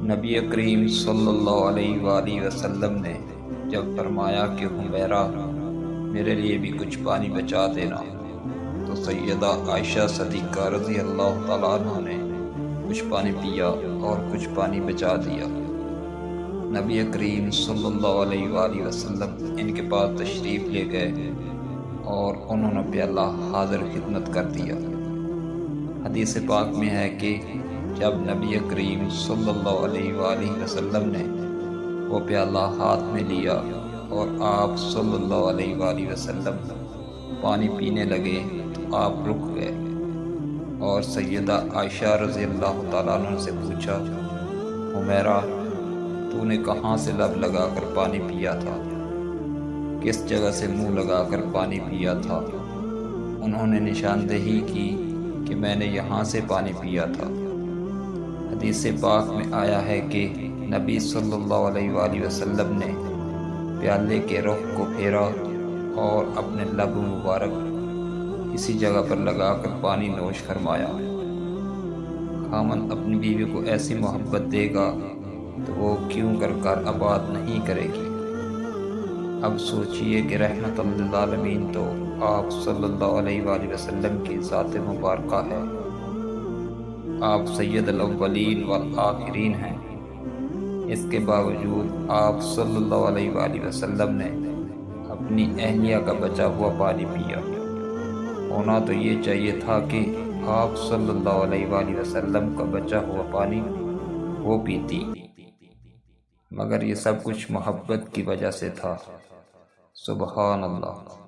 نبی کریم صلی اللہ علیہ وآلہ وسلم نے جب فرمایا کہ حمیرہ میرے لیے بھی کچھ پانی بچا دینا، تو سیدہ عائشہ صدیقہ رضی اللہ تعالیٰ عنہ نے کچھ پانی پیا اور کچھ پانی بچا دیا۔ نبی کریم صلی اللہ علیہ وآلہ وسلم ان کے پاس تشریف لے گئے اور انہوں نے پیالہ حاضر خدمت کر دیا۔ حدیث پاک میں ہے کہ جب نبی کریم صلی اللہ علیہ وآلہ وسلم نے وہ پیالہ ہاتھ میں لیا اور آپ صلی اللہ علیہ وآلہ وسلم پانی پینے لگے تو آپ رک گئے اور سیدہ عائشہ رضی اللہ تعالیٰ عنہ سے پوچھا، حمیرہ تو نے کہاں سے لب لگا کر پانی پیا تھا؟ کس جگہ سے منہ لگا کر پانی پیا تھا؟ انہوں نے نشاندہی کی کہ میں نے یہاں سے پانی پیا تھا۔ حدیث پاک میں آیا ہے کہ نبی صلی اللہ علیہ وآلہ وسلم نے پیالے کے رخ کو پھیرا اور اپنے لب مبارک کسی جگہ پر لگا کر پانی نوش فرمایا۔ خامن اپنی بیوی کو ایسی محبت دے گا تو وہ کیوں کر آباد نہیں کرے گی۔ اب سوچئے کہ رحمت للعالمین تو آپ صلی اللہ علیہ وآلہ وسلم کی ذات مبارکہ ہے، آپ سید الاولین والآخرین ہیں، اس کے باوجود آپ صلی اللہ علیہ وآلہ وسلم نے اپنی اہلیہ کا بچا ہوا پانی پیا۔ ہونا تو یہ چاہیے تھا کہ آپ صلی اللہ علیہ وآلہ وسلم کا بچا ہوا پانی وہ پیتی، مگر یہ سب کچھ محبت کی وجہ سے تھا۔ سبحان اللہ۔